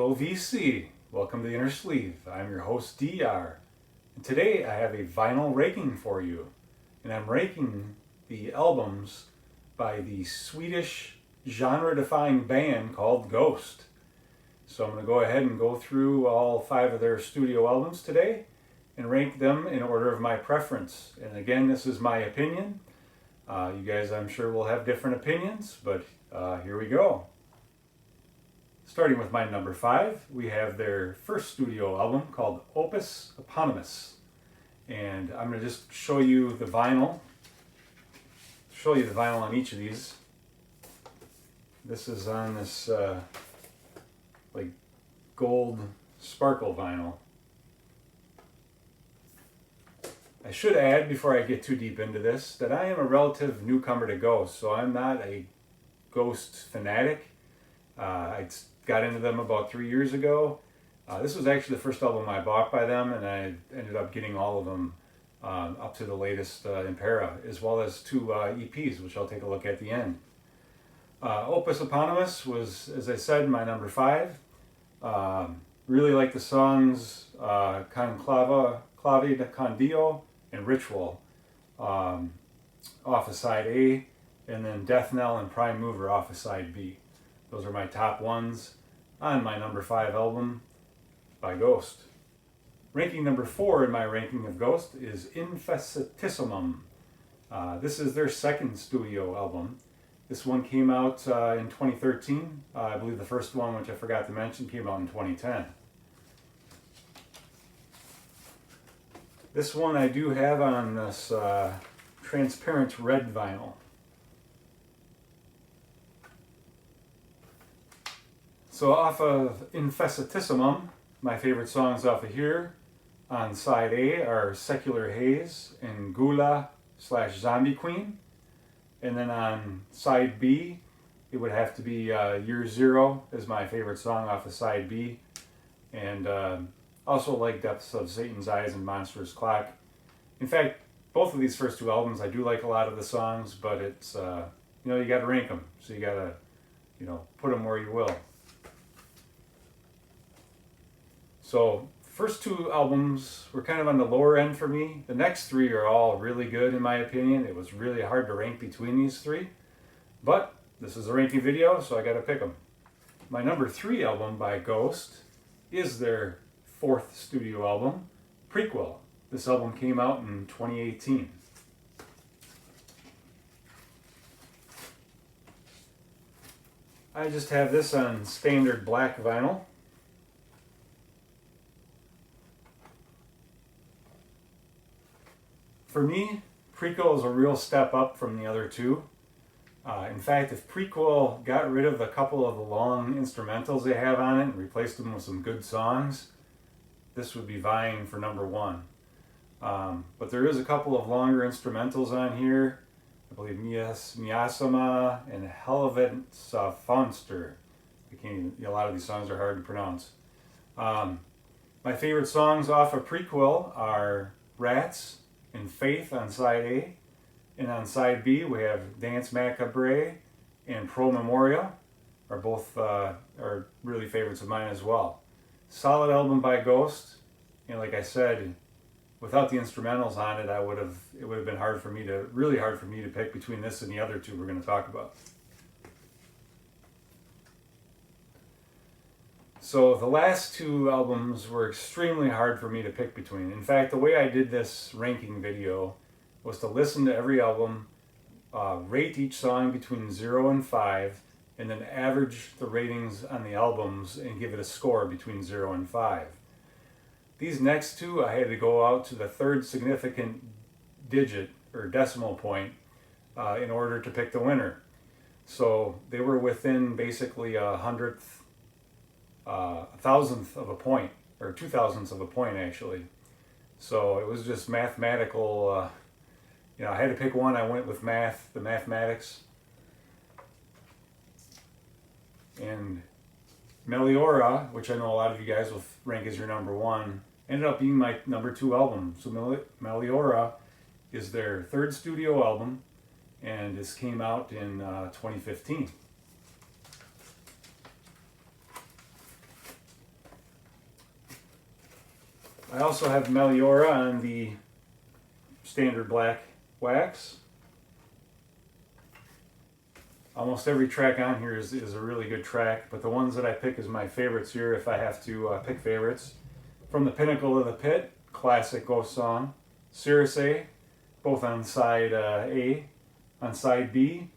Hello VC, welcome to the Inner Sleeve. I'm your host DR, and today I have a vinyl ranking for you, and I'm ranking the albums by the Swedish genre-defying band called Ghost. So I'm going to go ahead and go through all 5 of their studio albums today and rank them in order of my preference. And again, this is my opinion. You guys, I'm sure, will have different opinions, but here we go. Starting with my number 5, we have their first studio album called Opus Eponymous. And I'm going to just show you the vinyl. On each of these. This is on this like gold sparkle vinyl. I should add, before I get too deep into this, that I am a relative newcomer to Ghost, so I'm not a Ghost fanatic. I got into them about 3 years ago. This was actually the first album I bought by them, and I ended up getting all of them up to the latest Impera, as well as 2 EPs, which I'll take a look at the end. Opus Eponymous was, as I said, my number 5. Really like the songs Conclave con Dio and Ritual off of side A, and then Death Knell and Prime Mover off of side B. Those are my top ones on my number 5 album by Ghost. Ranking number 4 in my ranking of Ghost is Infestissimum. This is their second studio album. This one came out in 2013. I believe the first one, which I forgot to mention, came out in 2010. This one I do have on this transparent red vinyl. So off of Infestissimum, my favorite songs off of here on side A are Secular Haze and Gula/Zombie Queen. And then on side B, it would have to be Year Zero is my favorite song off of side B. And also like Depths of Satan's Eyes and Monstrous Clock. In fact, both of these first 2 albums, I do like a lot of the songs, but it's, you got to rank them. So you got to, put them where you will. So first 2 albums were kind of on the lower end for me. The next 3 are all really good in my opinion. It was really hard to rank between these 3. But this is a ranking video, so I got to pick them. My number 3 album by Ghost is their 4th studio album, Prequelle. This album came out in 2018. I just have this on standard black vinyl. For me, Prequelle is a real step up from the other 2. In fact, if Prequelle got rid of a couple of the long instrumentals they have on it and replaced them with some good songs, this would be vying for number 1. But there is a couple of longer instrumentals on here. I believe Miasma and Helvet's Fonster. A lot of these songs are hard to pronounce. My favorite songs off of Prequelle are Rats and Faith on side A, and on side B we have Dance Macabre and Pro Memoria are both are really favorites of mine as well. Solid album by Ghost, and like I said, without the instrumentals on it, it would have been really hard for me to pick between this and the other 2 we're going to talk about. So the last 2 albums were extremely hard for me to pick between. In fact, the way I did this ranking video was to listen to every album, rate each song between 0 and 5, and then average the ratings on the albums and give it a score between 0 and 5. These next 2, I had to go out to the 3rd significant digit or decimal point in order to pick the winner. So they were within basically a thousandth of a point, or 2,000ths of a point actually. So it was just mathematical. I had to pick one. I went with the mathematics. And Meliora, which I know a lot of you guys will rank as your number 1, ended up being my number 2 album. So Meliora is their 3rd studio album, and this came out in 2015. I also have Meliora on the standard black wax. Almost every track on here is a really good track, but the ones that I pick as my favorites here, if I have to pick favorites, From the Pinnacle of the Pit, classic ghost song. Circe, both on side A. On side B,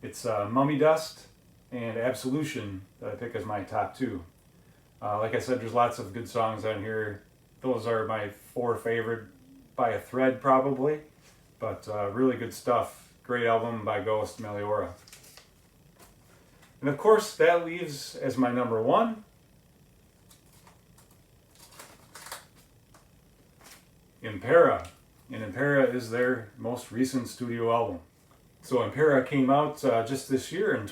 it's Mummy Dust and Absolution that I pick as my top two. Like I said, there's lots of good songs on here. Those are my 4 favorite by a thread probably, but really good stuff. Great album by Ghost, Meliora. And of course, that leaves as my number 1 Impera. And Impera is their most recent studio album. So Impera came out just this year in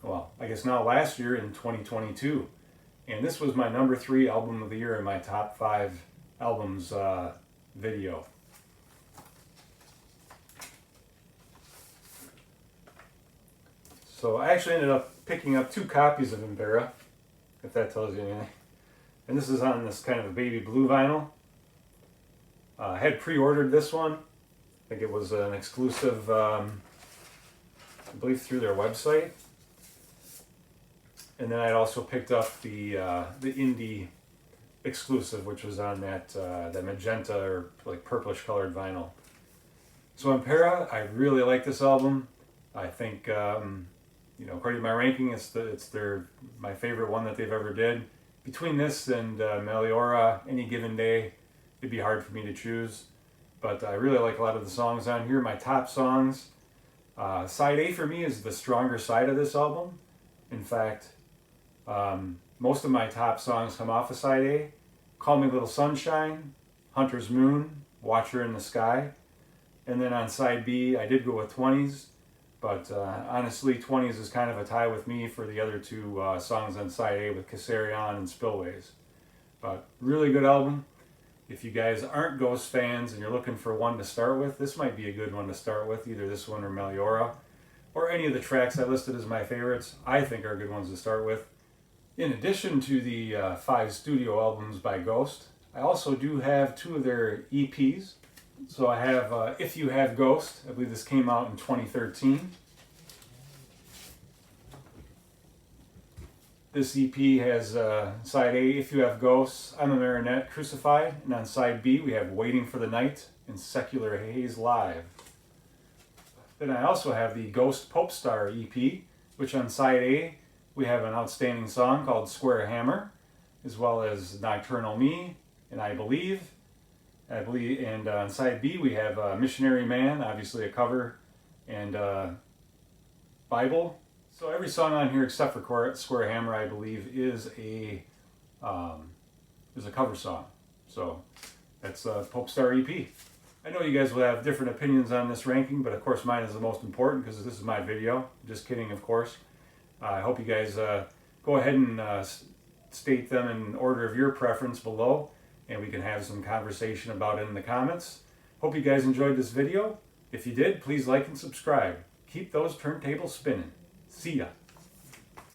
last year in 2022. And this was my number 3 album of the year in my top 5 albums video. So I actually ended up picking up 2 copies of Impera, if that tells you anything. And this is on this kind of a baby blue vinyl. I had pre-ordered this one. I think it was an exclusive, I believe through their website. And then I also picked up the indie exclusive, which was on that magenta or like purplish colored vinyl. So Impera, I really like this album. I think according to my ranking, it's my favorite one that they've ever did. Between this and Meliora, Any Given Day, it'd be hard for me to choose. But I really like a lot of the songs on here. My top songs, side A for me is the stronger side of this album. In fact, most of my top songs come off of side A. Call Me Little Sunshine, Hunter's Moon, Watcher in the Sky. And then on side B, I did go with 20s. But honestly, 20s is kind of a tie with me for the other 2 songs on side A with Cassarion and Spillways. But really good album. If you guys aren't Ghost fans and you're looking for one to start with, this might be a good one to start with, either this one or Meliora. Or any of the tracks I listed as my favorites, I think are good ones to start with. In addition to the 5 studio albums by Ghost, I also do have 2 of their EPs. So I have If You Have Ghost. I believe this came out in 2013. This EP has side A, If You Have Ghosts, I'm a Marionette, Crucified. And on side B, we have Waiting for the Night and Secular Haze Live. Then I also have the Ghost Popestar EP, which on side A, we have an outstanding song called Square Hammer, as well as Nocturnal Me and I Believe, and on side B we have Missionary Man, obviously a cover, and Bible. So every song on here except for Square Hammer, I believe, is a cover song. So that's Popestar EP. I know you guys will have different opinions on this ranking, but of course mine is the most important because this is my video. Just kidding, of course. I hope you guys go ahead and state them in order of your preference below, and we can have some conversation about it in the comments. Hope you guys enjoyed this video. If you did, please like and subscribe. Keep those turntables spinning. See ya.